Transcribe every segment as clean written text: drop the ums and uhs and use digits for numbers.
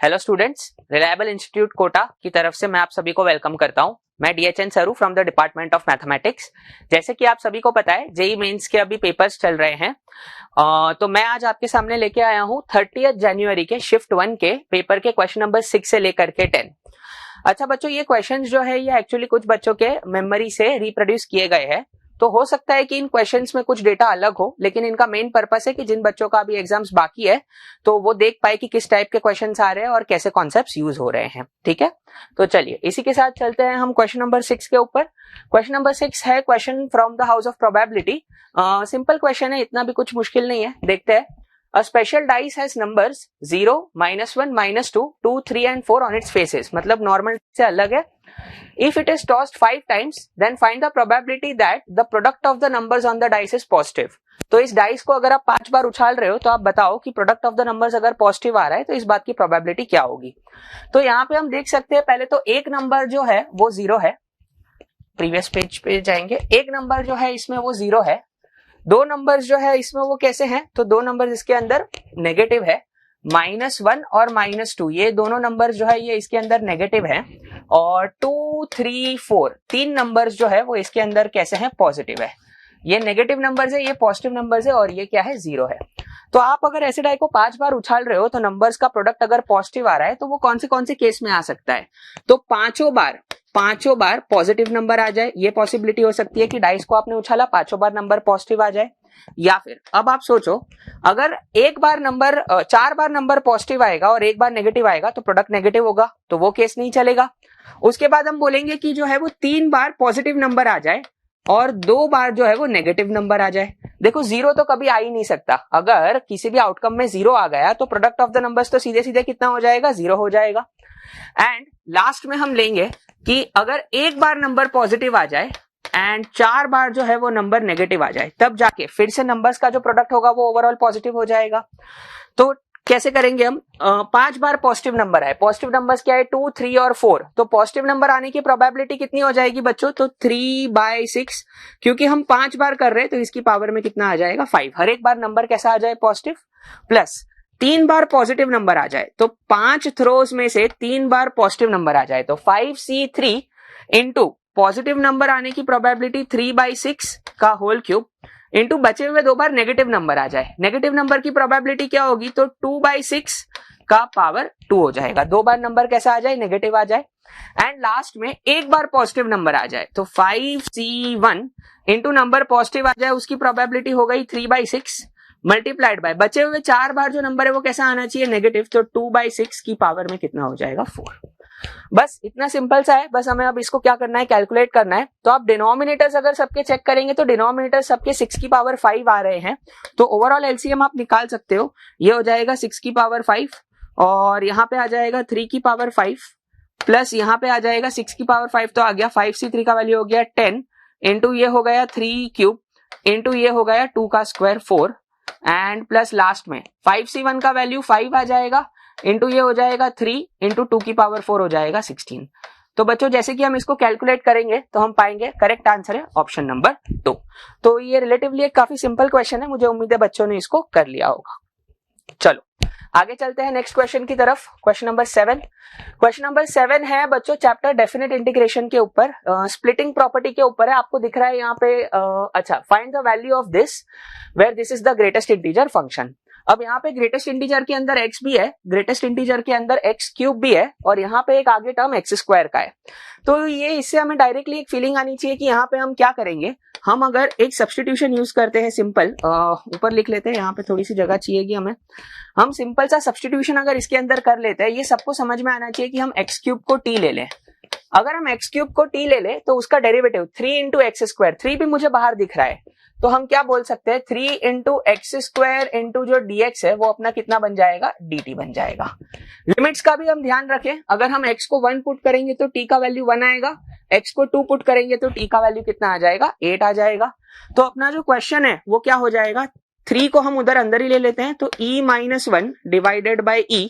Hello students, reliable institute Kota की तरफ से मैं आप सभी को वेलकम करता हूं। मैं DHN सरू from the department of mathematics. जैसे कि आप सभी को पता है, जेई मेंस के अभी पेपर्स चल रहे हैं। तो मैं आज आपके सामने लेके आया हूं 30 जनवरी के शिफ्ट 1 के पेपर के क्वेश्चन नंबर 6 से लेकर के 10। अच्छा बच्चों, ये क्वेश्चन जो है ये एक्चुअली कुछ बच्चों के मेमोरी से रिप्रोड्यूस किए गए हैं। तो हो सकता है कि इन क्वेश्चंस में कुछ डेटा अलग हो, लेकिन इनका मेन पर्पस है कि जिन बच्चों का अभी एग्जाम्स बाकी है तो वो देख पाए कि किस टाइप के क्वेश्चंस आ रहे हैं और कैसे कॉन्सेप्ट्स यूज हो रहे हैं। ठीक है, तो चलिए इसी के साथ चलते हैं हम क्वेश्चन नंबर 6 के ऊपर। क्वेश्चन नंबर 6 है question from the house of probability. Simple question है, इतना भी कुछ मुश्किल नहीं है। देखते हैं। A special dice has numbers 0, -1, -2, 2, 3 and 4 on its faces. मतलब नॉर्मल से अलग है। If it is tossed 5 times, then find the probability that the product of the numbers on the dice is positive. तो इस डाइस को अगर आप 5 बार उछाल रहे हो तो आप बताओ कि प्रोडक्ट ऑफ द नंबर्स अगर पॉजिटिव आ रहा है तो इस बात की प्रोबेबिलिटी क्या होगी। तो यहाँ पे हम देख सकते हैं, पहले तो एक नंबर जो है वो 0 है। प्रीवियस पेज पे जाएंगे। एक नंबर जो है इसमें वो 0 है। दो नंबर्स जो है इसमें वो कैसे हैं, तो दो नंबर्स इसके अंदर नेगेटिव है। -1 और -2 ये दोनों नंबर्स जो है ये इसके अंदर नेगेटिव है। और 2, 3, 4 तीन नंबर्स जो है वो इसके अंदर कैसे हैं, पॉजिटिव है। ये नेगेटिव नंबर्स है, ये पॉजिटिव नंबर्स है और ये क्या है, 0 है। तो आप अगर ऐसे डाई को 5 बार उछाल रहे हो तो नंबर्स का प्रोडक्ट अगर पॉजिटिव आ रहा है तो वो कौन से केस में आ सकता है, तो पांचों बार पॉजिटिव नंबर आ जाए। ये पॉसिबिलिटी हो सकती है कि डाइस को आपने उछाला, पांचों बार नंबर पॉजिटिव आ जाए। या फिर अब आप सोचो, अगर 4 बार नंबर पॉजिटिव आएगा और 1 बार नेगेटिव आएगा तो प्रोडक्ट नेगेटिव होगा, तो वो केस नहीं चलेगा। उसके बाद हम बोलेंगे कि जो है वो 3 बार पॉजिटिव नंबर आ जाए और 2 बार जो है वो नेगेटिव नंबर आ जाए। देखो 0 तो कभी आ ही नहीं सकता। अगर किसी भी आउटकम में 0 आ गया तो प्रोडक्ट ऑफ द नंबर्स तो सीधे सीधे कितना हो जाएगा, 0 हो जाएगा। एंड लास्ट में हम लेंगे कि अगर 1 बार नंबर पॉजिटिव आ जाए एंड 4 बार जो है वो नंबर नेगेटिव आ जाए, तब जाके फिर से नंबर्स का जो प्रोडक्ट होगा वो ओवरऑल पॉजिटिव हो जाएगा। तो कैसे करेंगे हम, 5 बार पॉजिटिव नंबर आए। पॉजिटिव नंबर्स क्या है, 2, 3 और 4। तो पॉजिटिव नंबर आने की प्रोबेबिलिटी कितनी हो जाएगी बच्चों, तो 3/6। क्योंकि हम 5 बार कर रहे हैं तो इसकी पावर में कितना आ जाएगा, 5। हर एक बार नंबर कैसा आ जाए, पॉजिटिव। प्लस 3 बार पॉजिटिव नंबर आ जाए, तो 5 थ्रोज में से 3 बार पॉजिटिव नंबर आ जाए तो 5C3 इंटू पॉजिटिव नंबर आने की प्रोबेबिलिटी 3/6 का होल क्यूब इंटू बचे हुए 2 बार नेगेटिव नंबर आ जाए। नेगेटिव नंबर की प्रोबेबिलिटी क्या होगी, तो 2/6 का पावर 2 हो जाएगा। 2 बार नंबर कैसा आ जाए, नेगेटिव आ जाए। एंड लास्ट में 1 बार पॉजिटिव नंबर आ जाए तो 5C1 इंटू नंबर पॉजिटिव आ जाए, उसकी प्रोबेबिलिटी हो गई 3/6 मल्टीप्लाइड बाय बचे हुए 4 बार जो नंबर है वो कैसा आना चाहिए, नेगेटिव। तो 2/6 की पावर में कितना हो जाएगा, 4। बस इतना सिंपल सा है। बस हमें अब इसको क्या करना है, कैलकुलेट करना है। तो आप डिनोमिनेटर्स अगर सबके चेक करेंगे तो डिनोमिनेटर सबके 6 की पावर 5 आ रहे हैं। तो ओवरऑल एलसीएम आप निकाल सकते हो। ये हो जाएगा 6 की पावर 5 और यहाँ पे आ जाएगा 3 की पावर 5 प्लस यहाँ पे आ जाएगा 6 की पावर 5। तो आ गया 5C3 का वैल्यू हो गया 10 इंटू ये हो गया 3 क्यूब इंटू ये हो गया 2 का स्क्वायर 4 एंड प्लस लास्ट में 5C1 का वैल्यू 5 आ जाएगा इंटू ये हो जाएगा 3 इंटू 2 की पावर 4 हो जाएगा 16। तो बच्चों जैसे कि हम इसको कैलकुलेट करेंगे तो हम पाएंगे करेक्ट आंसर है ऑप्शन नंबर 2। तो ये रिलेटिवली एक काफी सिंपल क्वेश्चन है, मुझे उम्मीद है बच्चों ने इसको कर लिया होगा। चलो आगे चलते हैं नेक्स्ट क्वेश्चन की तरफ। Question number 7। क्वेश्चन नंबर 7 है बच्चों चैप्टर डेफिनेट इंटीग्रेशन के ऊपर, स्प्लिटिंग प्रॉपर्टी के ऊपर है। आपको दिख रहा है यहाँ पे अच्छा, find the value of this where this is the greatest integer function. अब यहाँ पे ग्रेटेस्ट इंटीजर के अंदर x भी है, ग्रेटेस्ट इंटीजर के अंदर x क्यूब भी है और यहाँ पे एक आगे टर्म x स्क्वायर का है। तो ये इससे हमें डायरेक्टली एक फीलिंग आनी चाहिए कि यहाँ पे हम क्या करेंगे। हम अगर एक सब्स्टिट्यूशन यूज करते हैं, सिंपल ऊपर लिख लेते हैं, यहाँ पे थोड़ी सी जगह चाहिएगी हमें। हम सिंपल सा सब्स्टिट्यूशन अगर इसके अंदर कर लेते हैं, ये सबको समझ में आना चाहिए कि हम x क्यूब को t ले लें। अगर हम x क्यूब को t ले लें तो उसका डेरिवेटिव 3 इंटू एक्स स्क्वायर, 3 भी मुझे बाहर दिख रहा है तो हम क्या बोल सकते हैं, 3 इंटू एक्स स्क्वायर इंटू जो dx है वो अपना कितना बन जाएगा, dt बन जाएगा। लिमिट्स का भी हम ध्यान रखें। अगर हम x को 1 पुट करेंगे तो t का वैल्यू 1 आएगा, x को 2 पुट करेंगे तो t का वैल्यू कितना आ जाएगा, 8 आ जाएगा। तो अपना जो क्वेश्चन है वो क्या हो जाएगा, 3 को हम उधर अंदर ही ले लेते हैं तो e-1 divided by e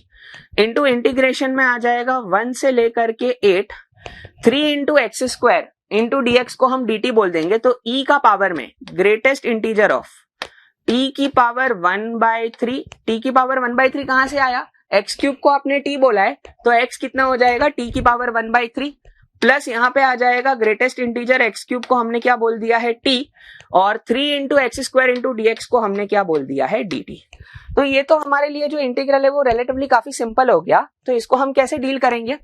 into integration में आ जाएगा 1 से लेकर के 8, 3 into x square into dx को हम dt बोल देंगे। तो e का पावर में ग्रेटेस्ट इंटीजर ऑफ t की पावर 1/3, t की पावर 1/3 कहां से आया, एक्स क्यूब को आपने टी बोला है तो एक्स कितना हो जाएगा टी की पावर 1/3 प्लस यहाँ पे आ जाएगा ग्रेटेस्ट इंटीजर एक्स क्यूब को हमने क्या बोल दिया है टी और 3 into x square into dx को हमने क्या बोल दिया है dt। तो ये तो हमारे लिए जो इंटीग्रल है वो रिलेटिवली काफी सिंपल हो गया। तो इसको हम कैसे डील करेंगे,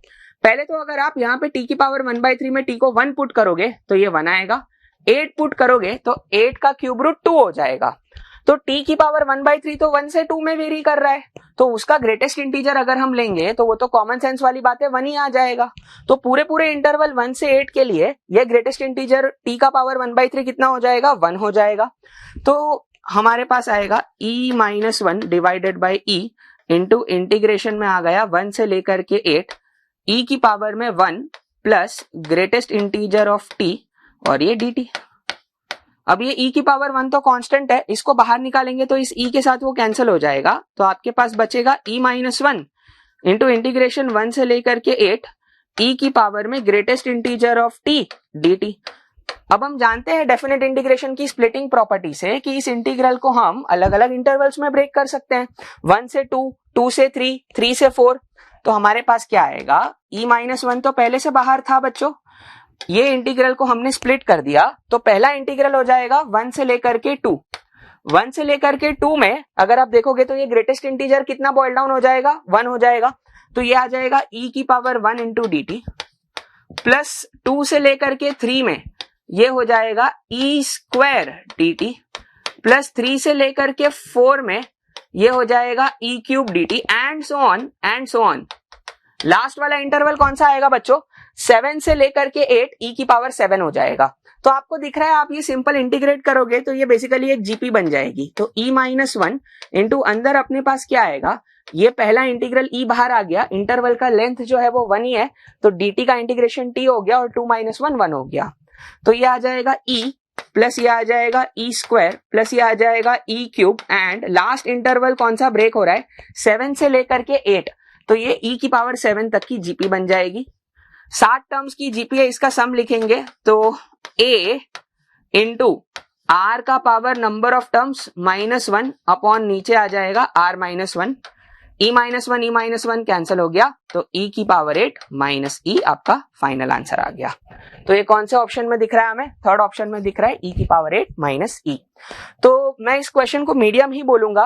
पहले तो अगर आप यहाँ पे t की पावर 1/3 में t को 1 पुट करोगे तो ये 1 आएगा, 8 पुट करोगे तो 8 का क्यूब रूट 2 हो जाएगा। तो t की पावर 1/3 तो 1 से 2 में वेरी कर रहा है तो उसका ग्रेटेस्ट इंटीजर अगर हम लेंगे तो वो तो कॉमन सेंस वाली बात है 1 ही आ जाएगा। तो पूरे इंटरवल 1 से 8 के लिए ये ग्रेटेस्ट इंटीजर t का पावर 1/3 कितना हो जाएगा 1 हो जाएगा। तो हमारे पास आएगा e-1 divided by e into integration में आ गया 1 से लेकर के 8 e की पावर में 1 plus greatest integer of t और ये dt। अब ये e की पावर 1 तो कांस्टेंट है, इसको बाहर निकालेंगे तो इस e के साथ वो कैंसिल हो जाएगा तो आपके पास बचेगा e-1 इंटू इंटीग्रेशन 1 से लेकर के 8 e की पावर में greatest integer of t dt। अब हम जानते हैं डेफिनेट इंटीग्रेशन की स्प्लिटिंग प्रॉपर्टी से कि इस इंटीग्रल को हम अलग अलग इंटरवल्स में ब्रेक कर सकते हैं, 1 से 2, 2 से 3, 3 से 4। तो हमारे पास क्या आएगा e-1 तो पहले से बाहर था बच्चों, ये इंटीग्रल को हमने स्प्लिट कर दिया तो पहला इंटीग्रल हो जाएगा 1 से लेकर के 2। 1 से लेकर के 2 में अगर आप देखोगे तो ये ग्रेटेस्ट इंटीजर कितना बॉइल डाउन हो जाएगा 1 हो जाएगा। तो ये आ जाएगा e की पावर 1 इंटू dt प्लस 2 से लेकर के 3 में ये हो जाएगा e स्क्वायर dt प्लस 3 से लेकर के 4 में ये हो जाएगा e cube dt and so on. Last वाला इंटरवल कौन सा आएगा बच्चों 7 से लेकर के 8 e की पावर 7 हो जाएगा। तो आपको दिख रहा है आप ये सिंपल इंटीग्रेट करोगे तो ये बेसिकली एक जीपी बन जाएगी। तो e-1 इंटू अंदर अपने पास क्या आएगा, ये पहला इंटीग्रल e बाहर आ गया, इंटरवल का लेंथ जो है वो 1 ही है तो dt का इंटीग्रेशन t हो गया और 2 - 1 1 हो गया। तो ये आ जाएगा e प्लस ये आ जाएगा e स्क्वायर प्लस ये आ जाएगा e cube and last interval कौन सा ब्रेक हो रहा है 7 से लेकर के 8 तो ये e की पावर 7 तक की जीपी बन जाएगी। 60 टर्म्स की जीपी है, इसका सम लिखेंगे तो a इंटू r का power number of terms -1 upon नीचे आ जाएगा r -1, e-1 कैंसिल हो गया तो e की पावर 8 माइनस e आपका फाइनल आंसर आ गया। तो ये कौन से ऑप्शन में दिख रहा है हमें, थर्ड ऑप्शन में दिख रहा है e की पावर 8 माइनस e। तो मैं इस क्वेश्चन को मीडियम ही बोलूंगा,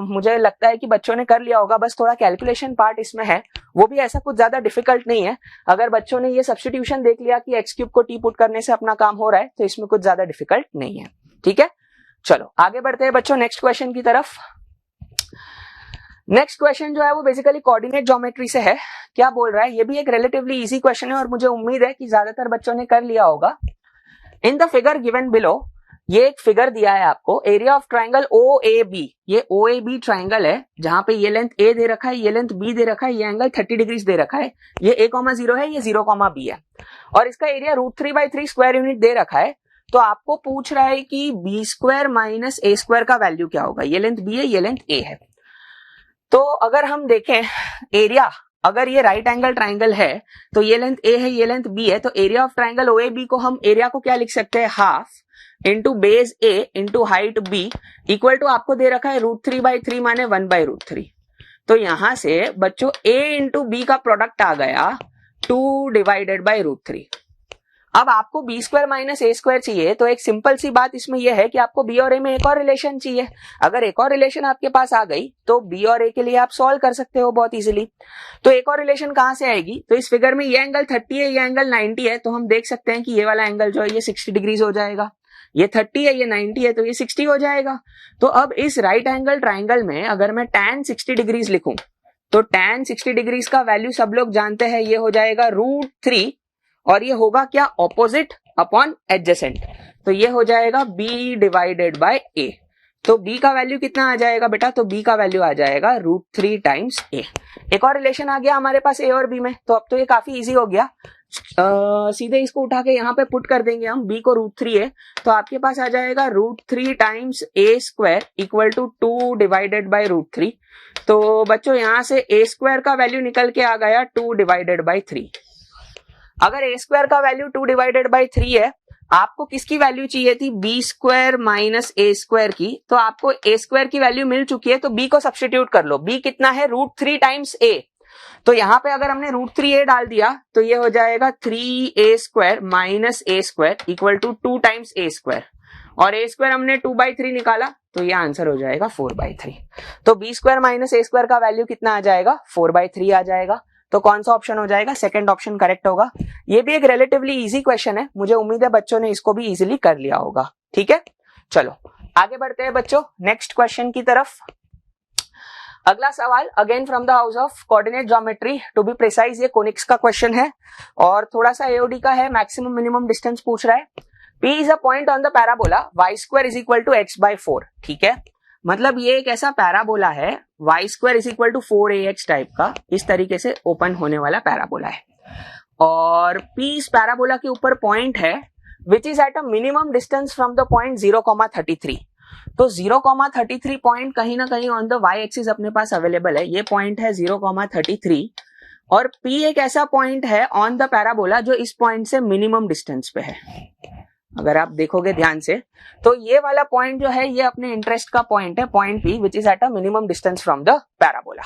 मुझे लगता है कि बच्चों ने कर लिया होगा, बस थोड़ा कैलकुलेशन पार्ट इसमें है, वो भी ऐसा कुछ ज्यादा डिफिकल्ट नहीं है। अगर बच्चों ने ये सब्स्टिट्यूशन देख लिया कि एक्स क्यूब को टी पुट करने से अपना काम हो रहा है तो इसमें कुछ ज्यादा डिफिकल्ट नहीं है। ठीक है, चलो आगे बढ़ते हैं बच्चों नेक्स्ट क्वेश्चन की तरफ। नेक्स्ट क्वेश्चन जो है वो बेसिकली कोऑर्डिनेट ज्योमेट्री से है। क्या बोल रहा है, ये भी एक रिलेटिवली इजी क्वेश्चन है और मुझे उम्मीद है कि ज्यादातर बच्चों ने कर लिया होगा। In the figure given below, ये एक फिगर दिया है आपको, एरिया ऑफ ट्राइंगल OAB, ये OAB ट्राइंगल है जहां पे ये लेंथ A दे रखा है, ये लेंथ B दे रखा है, ये एंगल 30 डिग्रीज दे रखा है, ये A,0 है, ये 0,B है और इसका एरिया √3/3 स्क्वायर यूनिट दे रखा है। तो आपको पूछ रहा है कि B² माइनस A² का वैल्यू क्या होगा। ये लेंथ B है, ये लेंथ A है। तो अगर हम देखें एरिया, अगर ये राइट एंगल ट्राइंगल है तो ये लेंथ A है, ये लेंथ B है, तो एरिया ऑफ ट्राइंगल OAB को हम एरिया को क्या लिख सकते हैं, half into base A into height B equal to आपको दे रखा है √3/3 माने 1/√3। तो यहां से बच्चों A इंटू B का प्रोडक्ट आ गया 2 डिवाइडेड बाई √3। अब आपको B² माइनस A² चाहिए तो एक सिंपल सी बात इसमें यह है कि आपको B और A में एक और रिलेशन चाहिए। अगर एक और रिलेशन आपके पास आ गई तो B और A के लिए आप सॉल्व कर सकते हो बहुत इजीली। तो एक और रिलेशन कहां से आएगी, तो इस फिगर में ये एंगल 30 है, ये एंगल 90 है, तो हम देख सकते हैं कि ये वाला एंगल जो है ये 60 डिग्रीज हो जाएगा। ये 30 है, ये 90 है, तो ये 60 हो जाएगा। तो अब इस राइट एंगल ट्राइंगल में अगर मैं tan 60 डिग्रीज लिखूं तो tan 60 डिग्रीज का वैल्यू सब लोग जानते हैं, ये हो जाएगा √3 और ये होगा क्या, ऑपोजिट अपॉन एडजेसेंट। तो ये हो जाएगा B डिवाइडेड बाय A। तो B का वैल्यू कितना आ जाएगा बेटा, तो B का वैल्यू आ जाएगा √3 टाइम्स A। एक और रिलेशन आ गया हमारे पास A और B में, तो अब तो ये काफी इजी हो गया। सीधे इसको उठा के यहाँ पे पुट कर देंगे हम, B को √3 है तो आपके पास आ जाएगा √3 times A² equal to 2 divided by √3। तो बच्चों यहाँ से A² का वैल्यू निकल के आ गया 2 डिवाइडेड बाय 3। अगर A² का वैल्यू 2 डिवाइडेड बाई 3 है, आपको किसकी वैल्यू चाहिए थी, B square minus a square की, तो आपको ए स्क्वायर की वैल्यू मिल चुकी है, तो बी को सब्स्टिट्यूट कर लो। बी कितना है, √3 टाइम्स ए, तो यहां पे अगर हमने √3a डाल दिया तो ये हो जाएगा 3a square minus a square equal to 2 times a square, और ए स्क्वायर हमने 2/3 निकाला तो ये आंसर हो जाएगा 4/3। तो B square minus a square का वैल्यू कितना आ जाएगा, 4/3 आ जाएगा। तो कौन सा ऑप्शन हो जाएगा, सेकंड ऑप्शन करेक्ट होगा। ये भी एक रिलेटिवली इजी क्वेश्चन है, मुझे उम्मीद है बच्चों ने इसको भी इजीली कर लिया होगा। ठीक है, चलो आगे बढ़ते हैं बच्चों नेक्स्ट क्वेश्चन की तरफ। अगला सवाल again from the house of coordinate geometry, to be precise ये कोनिक्स का क्वेश्चन है और थोड़ा सा एओडी का है, मैक्सिमम मिनिमम डिस्टेंस पूछ रहा है। P is a point on the parabola y square is equal to x/4। ठीक है, मतलब ये एक ऐसा पैराबोला है y square is equal to 4ax type का, इस तरीके से ओपन होने वाला पैराबोला है, और P इस पैराबोला के ऊपर पॉइंट है which is at a minimum distance from the point 0,33। तो 0,33 पॉइंट कहीं ना कहीं ऑन द y एक्सिस अपने पास अवेलेबल है, ये पॉइंट है 0,33, और P एक ऐसा पॉइंट है ऑन द पैराबोला जो इस पॉइंट से मिनिमम डिस्टेंस पे है। अगर आप देखोगे ध्यान से तो ये वाला पॉइंट जो है ये अपने इंटरेस्ट का पॉइंट है, point P which is at a minimum distance from the parabola.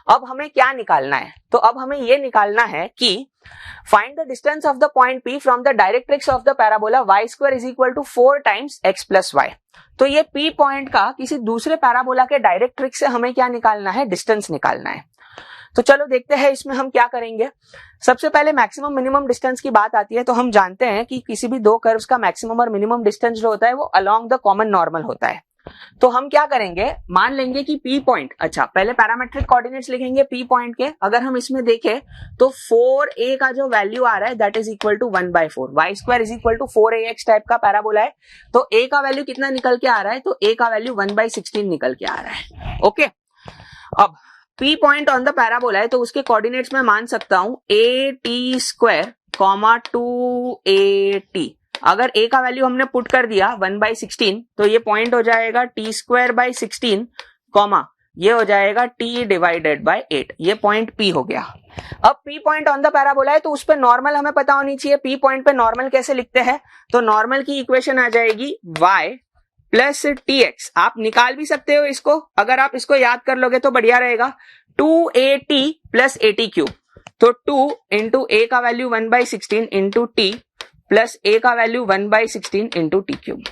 अब हमें क्या निकालना है, तो अब हमें ये निकालना है कि find the distance of the point P from the directrix of the parabola y square is equal to 4 times x plus y। तो ये P पॉइंट का किसी दूसरे पैराबोला के डायरेक्ट्रिक्स से हमें क्या निकालना है, डिस्टेंस निकालना है। तो चलो देखते हैं इसमें हम क्या करेंगे। सबसे पहले मैक्सिमम मिनिमम डिस्टेंस की बात आती है तो हम जानते हैं कि किसी भी दो कर्व्स का मैक्सिमम और मिनिमम डिस्टेंस जो होता है वो अलोंग द कॉमन नॉर्मल होता है। तो हम क्या करेंगे, मान लेंगे कि P पॉइंट, अच्छा पहले पैरामेट्रिक कोऑर्डिनेट्स लिखेंगे P पॉइंट के। अगर हम इसमें देखें तो 4a का जो वैल्यू आ रहा है that is equal to 1/4, y square is equal to 4ax type का पैराबोला है, तो a का वैल्यू कितना निकल के आ रहा है, तो a का वैल्यू 1/16 निकल के आ रहा है। ओके, अब P point on the parabola है तो उसके कोऑर्डिनेट्स में मान सकता हूं at स्क्वायर, 2at। अगर a का वैल्यू हमने पुट कर दिया 1/16 तो ये पॉइंट हो जाएगा t स्क्वायर बाई 16, ये हो जाएगा t डिवाइडेड बाई 8, ये पॉइंट P हो गया। अब P point on the parabola है तो उस पर नॉर्मल हमें पता होनी चाहिए। P पॉइंट पे नॉर्मल कैसे लिखते हैं, तो नॉर्मल की इक्वेशन आ जाएगी y प्लस tx। आप निकाल भी सकते हो इसको, अगर आप इसको याद कर लोगे तो बढ़िया रहेगा। 2at प्लस at क्यूब, तो 2 इंटू a का value 1/16 into t plus a का वैल्यू 1/16 इंटू t क्यूब।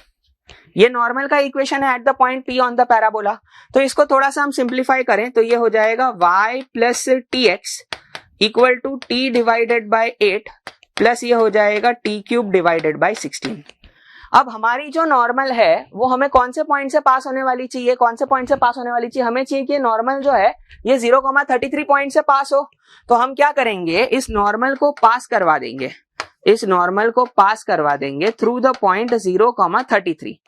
ये नॉर्मल का इक्वेशन है at the point P on the parabola. तो इसको थोड़ा सा हम सिंप्लीफाई करें तो ये हो जाएगा y plus tx equal to t divided by 8 plus ये हो जाएगा t क्यूब डिवाइडेड बाय 16। अब हमारी जो नॉर्मल है वो हमें कौन से पॉइंट से पास होने वाली चाहिए, कौन से पॉइंट से पास होने वाली चाहिए, हमें चाहिए कि नॉर्मल जो है ये 0,33 पॉइंट से पास हो। तो हम क्या करेंगे, इस नॉर्मल को पास करवा देंगे, इस नॉर्मल को पास करवा देंगे थ्रू द पॉइंट 0,33।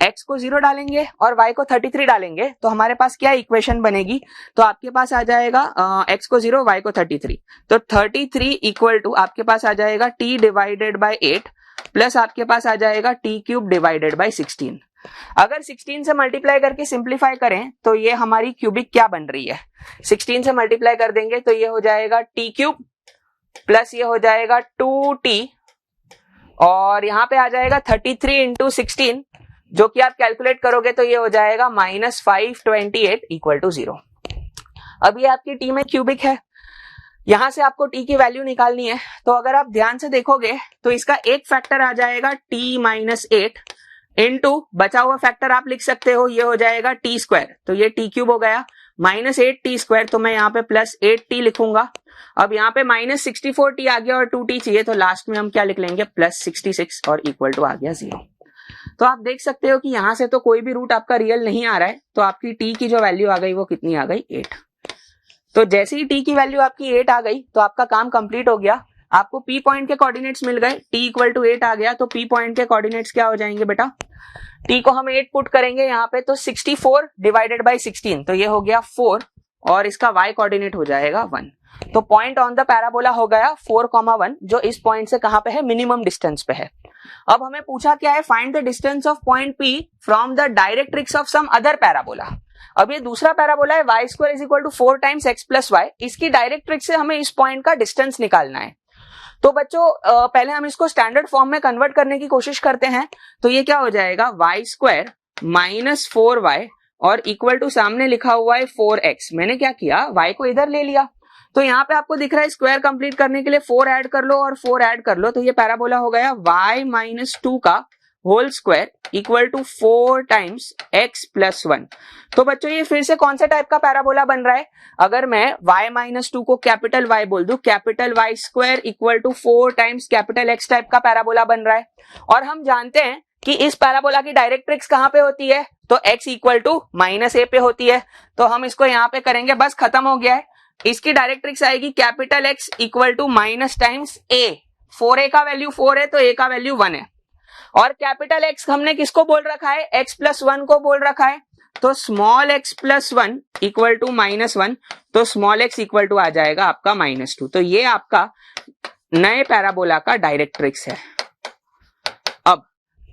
x को 0 डालेंगे और y को 33 डालेंगे तो हमारे पास क्या इक्वेशन बनेगी, तो आपके पास आ जाएगा x को 0 y को 33, तो 33 इक्वल टू आपके पास आ जाएगा t डिवाइडेड बाय 8 प्लस आपके पास आ जाएगा t क्यूब डिवाइडेड बाय 16। अगर 16 से मल्टीप्लाई करके सिंप्लीफाई करें तो ये हमारी क्यूबिक क्या बन रही है, 16 से मल्टीप्लाई कर देंगे तो ये हो जाएगा t क्यूब प्लस ये हो जाएगा 2t, और यहाँ पे आ जाएगा 33 इंटू 16, जो कि आप कैलकुलेट करोगे तो ये हो जाएगा -528 इक्वल टू 0। अब ये आपकी t में क्यूबिक है, यहां से आपको t की वैल्यू निकालनी है। तो अगर आप ध्यान से देखोगे तो इसका एक फैक्टर आ जाएगा t-8 इंटू बचा हुआ फैक्टर आप लिख सकते हो, ये हो जाएगा t स्क्वायर, तो ये t क्यूब हो गया, -8t स्क्वायर, तो मैं यहाँ पे +8t लिखूंगा। अब यहाँ पे -64t आ गया और 2t चाहिए तो लास्ट में हम क्या लिख लेंगे, +66 और इक्वल टू आ गया 0। तो आप देख सकते हो कि यहां से तो कोई भी रूट आपका रियल नहीं आ रहा है, तो आपकी t की जो वैल्यू आ गई वो कितनी आ गई, 8। तो जैसे ही t की वैल्यू आपकी 8 आ गई तो आपका काम कंप्लीट हो गया। आपको P पॉइंट के कोऑर्डिनेट्स मिल गए, t इक्वल टू 8 आ गया, तो P पॉइंट के कोऑर्डिनेट्स क्या हो जाएंगे बेटा, t को हम 8 पुट करेंगे यहाँ पे तो 64 डिवाइडेड बाय 16, तो ये हो गया 4 और इसका y कोऑर्डिनेट हो जाएगा 1। तो पॉइंट ऑन द पैराबोला हो गया 4,1, जो इस पॉइंट से कहां पे है, मिनिमम डिस्टेंस पे है। अब हमें पूछा क्या है, find the distance of point P from the directrix of some other parabola. अब ये दूसरा पैराबोला है y square is equal to 4 times x plus y, इसकी डायरेक्ट्रिक्स से हमें इस पॉइंट का डिस्टेंस निकालना है। तो बच्चों पहले हम इसको स्टैंडर्ड फॉर्म में कन्वर्ट करने की कोशिश करते हैं। तो ये क्या हो जाएगा, y² माइनस 4y और इक्वल टू सामने लिखा हुआ है 4x। मैंने क्या किया, y को इधर ले लिया, तो यहाँ पे आपको दिख रहा है स्क्वायर कंप्लीट करने के लिए 4 ऐड कर लो और 4 ऐड कर लो, तो ये पैराबोला हो गया y माइनस 2 का whole square equal to 4 times x plus 1। तो बच्चों ये फिर से कौन सा टाइप का पैराबोला बन रहा है, अगर मैं y माइनस 2 को कैपिटल Y बोल दूं, capital Y square equal to 4 times capital X type का पैराबोला बन रहा है। और हम जानते हैं कि इस पैराबोला की डायरेक्ट्रिक्स कहां पे होती है, तो x equal to minus a पे होती है। तो हम इसको यहाँ पे करेंगे, बस खत्म हो गया है। इसकी डायरेक्ट्रिक्स आएगी capital X equal to minus times a। 4a का वैल्यू 4 है तो a का वैल्यू 1 है, और कैपिटल X हमने किसको बोल रखा है, x प्लस 1 को बोल रखा है। तो small x plus 1 equal to minus 1, तो स्मॉल x इक्वल टू आ जाएगा आपका माइनस 2। तो ये आपका नए पैराबोला का डायरेक्ट्रिक्स है। अब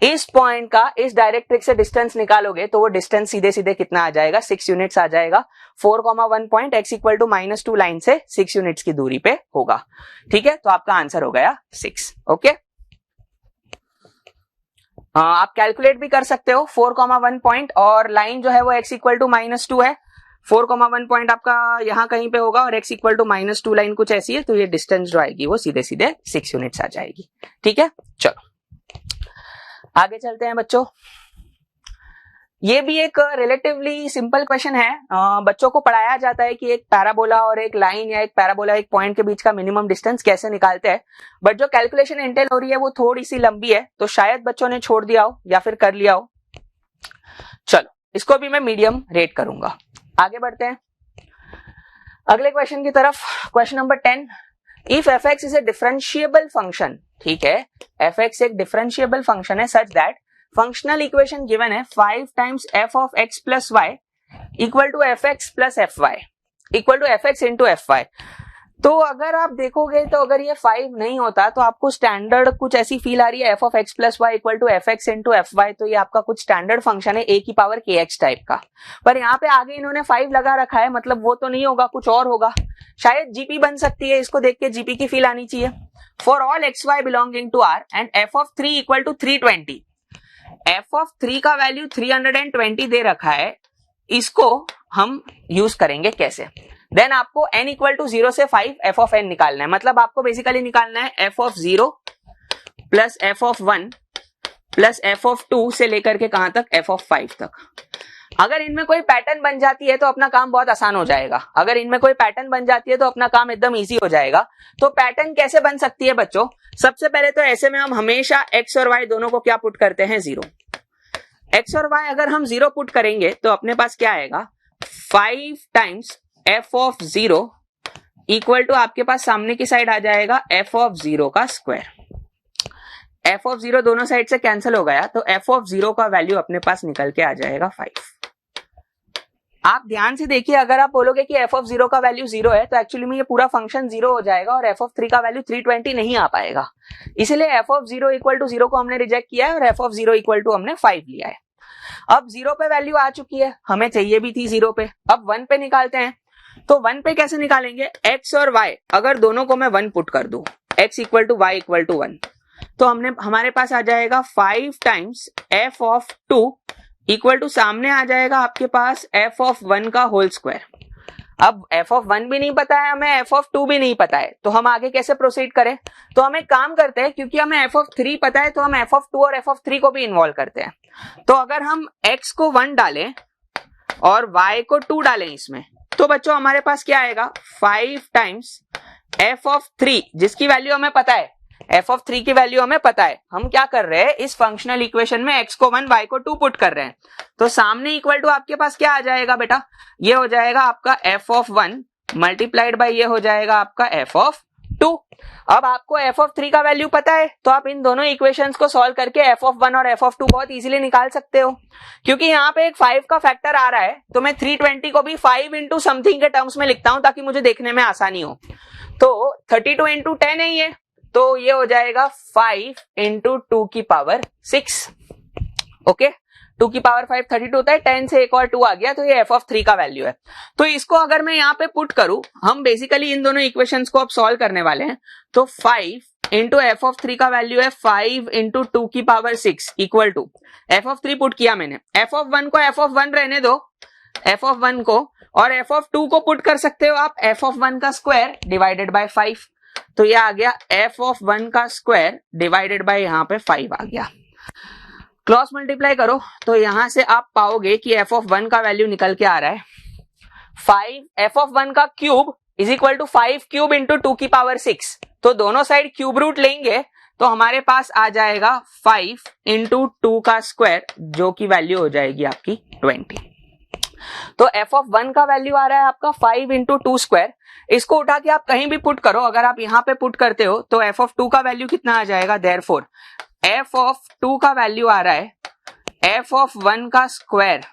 इस पॉइंट का इस डायरेक्ट्रिक्स से डिस्टेंस निकालोगे तो वो डिस्टेंस सीधे सीधे कितना आ जाएगा, 6 यूनिट्स आ जाएगा। 4,1 point x equal to minus 2 line से 6 यूनिट्स की दूरी पे होगा। ठीक है, तो आपका आंसर हो गया 6। ओके, आप कैलकुलेट भी कर सकते हो 4,1 पॉइंट, और लाइन जो है वो x इक्वल टू माइनस 2 है। 4,1 पॉइंट आपका यहाँ कहीं पे होगा और x equal to minus 2 line कुछ ऐसी है, तो ये डिस्टेंस जो आएगी वो सीधे सीधे 6 यूनिट्स आ जाएगी। ठीक है, चलो आगे चलते हैं बच्चों। ये भी एक रिलेटिवली सिंपल क्वेश्चन है। बच्चों को पढ़ाया जाता है कि एक पैराबोला और एक लाइन या एक पैराबोला एक पॉइंट के बीच का मिनिमम डिस्टेंस कैसे निकालते हैं, बट जो कैलकुलेशन इंटेल हो रही है वो थोड़ी सी लंबी है, तो शायद बच्चों ने छोड़ दिया हो या फिर कर लिया हो। चलो इसको भी मैं मीडियम रेट करूंगा। आगे बढ़ते हैं अगले क्वेश्चन की तरफ। Question number 10, if fx is a differentiable function, ठीक है, fx एक डिफरेंशिएबल फंक्शन है such that functional equation given है 5 times f of x plus y equal to fx plus fy equal to fx into fy। तो अगर आप देखोगे तो अगर ये 5 नहीं होता तो आपको स्टैंडर्ड कुछ ऐसी फील आ रही है, f of x plus y equal to fx into fy, तो ये आपका कुछ स्टैंडर्ड फंक्शन है a की पावर kx टाइप का। पर यहाँ पे आगे इन्होंने 5 लगा रखा है, मतलब वो तो नहीं होगा, कुछ और होगा, शायद जीपी बन सकती है। इसको देख के जीपी की फील आनी चाहिए। For all x y belonging to R and f of 3 equal to 320, f of 3 का वैल्यू 320 दे रखा है, इसको हम यूज करेंगे कैसे। देन आपको n इक्वल टू 0 से 5 f ऑफ n निकालना है, मतलब आपको बेसिकली निकालना है f of 0 plus f of 1 plus f of 2 से लेकर के कहां तक, f ऑफ 5 तक। अगर इनमें कोई पैटर्न बन जाती है तो अपना काम बहुत आसान हो जाएगा। अगर इनमें कोई पैटर्न बन जाती है तो अपना काम एकदम इजी हो जाएगा। तो पैटर्न कैसे बन सकती है बच्चों, सबसे पहले तो ऐसे में हम हमेशा x और y दोनों को क्या पुट करते हैं, 0। x और y अगर हम 0 पुट करेंगे तो अपने पास क्या आएगा, 5 times f of 0 equal to आपके पास सामने की साइड आ जाएगा f ऑफ 0 का स्क्वायर। f ऑफ 0 दोनों साइड से कैंसिल हो गया, तो f ऑफ 0 का वैल्यू अपने पास निकल के आ जाएगा 5। आप ध्यान से देखिए, अगर आप बोलोगे कि f ऑफ 0 का वैल्यू 0 है तो एक्चुअली में ये पूरा फंक्शन 0 हो जाएगा और f ऑफ 3 का वैल्यू 320 नहीं आ पाएगा। इसलिए f ऑफ 0 इक्वल टू 0 को हमने रिजेक्ट किया है और f ऑफ 0 इक्वल टू हमने 5 लिया है। अब 0 पे वैल्यू आ चुकी है, हमें चाहिए भी थी 0 पे, अब 1 पे निकालते हैं। तो 1 पे कैसे निकालेंगे, x और y अगर दोनों को मैं 1 पुट कर दूं, x equal to y equal to 1, तो हमारे पास आ जाएगा 5 times f of 2 equal to सामने आ जाएगा आपके पास f ऑफ 1 का होल स्क्वायर। अब f ऑफ 1 भी नहीं पता है हमें, f ऑफ 2 भी नहीं पता है, तो हम आगे कैसे प्रोसीड करें। तो हम एक काम करते हैं, क्योंकि हमें f ऑफ 3 पता है तो हम f ऑफ 2 और f ऑफ 3 को भी इन्वॉल्व करते हैं। तो अगर हम x को 1 डालें और y को 2 डालें इसमें, तो बच्चों हमारे पास क्या आएगा, 5 टाइम्स f ऑफ 3 जिसकी वैल्यू हमें पता है, f ऑफ 3 की वैल्यू हमें पता है। हम क्या कर रहे हैं, इस फंक्शनल इक्वेशन में x को 1 y को 2 पुट कर रहे हैं, तो सामने इक्वल टू आपके पास क्या आ जाएगा बेटा, ये हो जाएगा आपका f ऑफ 1 मल्टीप्लाइड बाय ये हो जाएगा आपका f ऑफ 2। अब आपको f ऑफ 3 का वैल्यू पता है तो आप इन दोनों इक्वेशंस को सॉल्व करके f ऑफ 1 और f ऑफ 2 बहुत इजीली निकाल सकते हो। क्योंकि यहाँ पे एक 5 का फैक्टर आ रहा है तो मैं 320 को भी 5 इंटू समथिंग के टर्म्स में लिखता हूं ताकि मुझे देखने में आसानी हो। तो 32 इंटू 10 है ये, तो ये हो जाएगा 5 इंटू 2 की पावर 6। ओके, 2 की पावर 5 32 होता है, 10 से एक और 2 आ गया, तो ये f ऑफ 3 का वैल्यू है। तो इसको अगर मैं यहाँ पे पुट करूं, हम बेसिकली इन दोनों इक्वेशंस को अब सॉल्व करने वाले हैं। तो 5 इंटू एफ ऑफ 3 का वैल्यू है 5 इंटू 2 की power 6 equal to f of 3 put किया मैंने, एफ ऑफ 1 को एफ ऑफ 1 रहने दो, एफ ऑफ 1 को, और एफ ऑफ 2 को पुट कर सकते हो आप एफ ऑफ 1 का स्क्वायर डिवाइडेड बाय 5। तो ये आ गया एफ ऑफ 1 का स्क्वायर डिवाइडेड बाय यहाँ पे 5 आ गया। क्रॉस मल्टीप्लाई करो तो यहां से आप पाओगे कि एफ ऑफ 1 का वैल्यू निकल के आ रहा है 5, एफ ऑफ 1 का cube is equal to 5 cube into 2 की पावर 6। तो दोनों साइड क्यूब रूट लेंगे तो हमारे पास आ जाएगा 5 इंटू 2 का स्क्वायर, जो की वैल्यू हो जाएगी आपकी 20। तो एफ ऑफ 1 का वैल्यू आ रहा है आपका 5 इंटू 2 स्क्वायर। इसको उठा के आप कहीं भी पुट करो, अगर आप यहां पे पुट करते हो तो एफ ऑफ 2 का वैल्यू कितना आ जाएगा, देयरफॉर एफ ऑफ 2 का वैल्यू आ रहा है एफ ऑफ 1 का स्क्वायर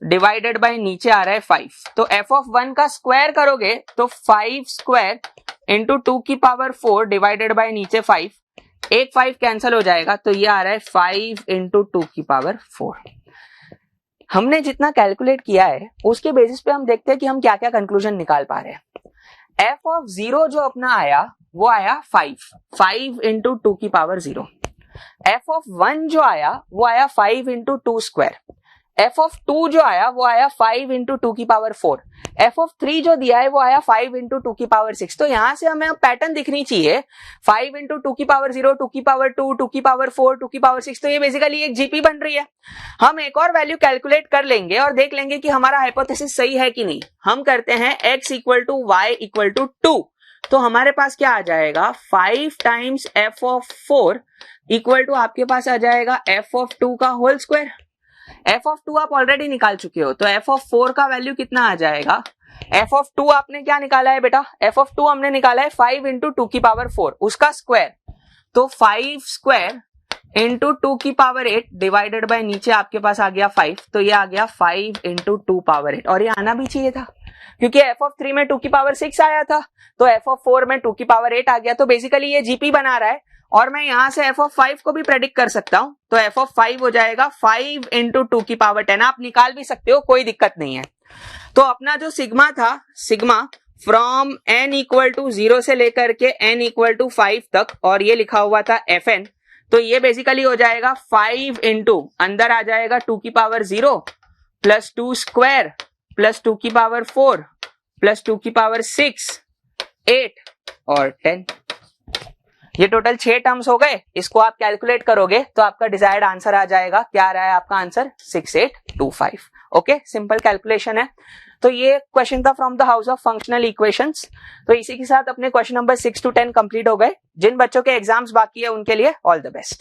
डिवाइडेड बाय नीचे आ रहा है 5। तो एफ ऑफ 1 का स्क्वायर करोगे तो 5 स्क्वायर इंटू 2 की पावर 4 डिवाइडेड बाय नीचे 5, एक 5 कैंसिल हो जाएगा, तो ये आ रहा है 5 इंटू 2 की पावर 4। हमने जितना कैलकुलेट किया है उसके बेसिस पे हम देखते हैं कि हम क्या क्या कंक्लूजन निकाल पा रहे हैं। एफ ऑफ 0 जो अपना आया वो आया 5 इंटू 2 की पावर 0। एफ ऑफ 1 जो आया वो आया 5 इंटू 2 स्क्वायर। एफ ऑफ 2 जो आया वो आया 5 इंटू 2 की पावर 4। एफ ऑफ 3 जो दिया है वो आया 5 इंटू 2 की पावर 6। तो यहां से हमें पैटर्न दिखनी चाहिए, 5 इंटू 2 की पावर 0, 2 की पावर 2, 2 की पावर 4, 2 की पावर 6। तो ये बेसिकली एक जीपी बन रही है। हम एक और वैल्यू कैलकुलेट कर लेंगे और देख लेंगे कि हमारा हाइपोथेसिस सही है कि नहीं। हम करते हैं x equal to y equal to 2, तो हमारे पास क्या आ जाएगा 5 times f of 4 equal to आपके पास आ जाएगा एफ ऑफ 2 का होल स्क्वायर। एफ ऑफ 2 आप ऑलरेडी निकाल चुके हो, तो एफ ऑफ 4 का वैल्यू कितना आ जाएगा, एफ ऑफ 2 आपने क्या निकाला है बेटा, एफ ऑफ 2 हमने निकाला है 5 इंटू 2 की पावर 4 उसका स्क्वायर। तो 5 स्क्वायर इंटू 2 की पावर 8 डिवाइडेड बाय नीचे आपके पास आ गया 5, तो ये आ गया 5 इंटू 2 पावर 8। और ये आना भी चाहिए था क्योंकि एफ ऑफ 3 में 2 की पावर 6 आया था, तो एफ ऑफ 4 में 2 की पावर 8 आ गया। तो बेसिकली ये जीपी बना रहा है और मैं यहां से एफ ऑफ 5 को भी प्रेडिक्ट कर सकता हूं। तो एफ ऑफ 5 हो जाएगा 5 इंटू 2 की पावर 10। आप निकाल भी सकते हो, कोई दिक्कत नहीं है। तो अपना जो सिग्मा था, sigma from n equal to 0 से लेकर के n इक्वल टू 5 तक, और ये लिखा हुआ था fn, तो ये बेसिकली हो जाएगा 5 इंटू अंदर आ जाएगा 2 की पावर 0 प्लस 2 स्क्वायर प्लस 2 की पावर 4 प्लस 2 की पावर 6, 8 और 10। ये टोटल 6 टर्म्स हो गए। इसको आप कैलकुलेट करोगे तो आपका डिजायर्ड आंसर आ जाएगा। क्या आ रहा है आपका आंसर, 6825। ओके, सिंपल कैलकुलेशन है। तो ये क्वेश्चन था from the house of functional equations. तो इसी के साथ अपने क्वेश्चन नंबर 6 to 10 कंप्लीट हो गए। जिन बच्चों के एग्जाम्स बाकी है उनके लिए ऑल द बेस्ट।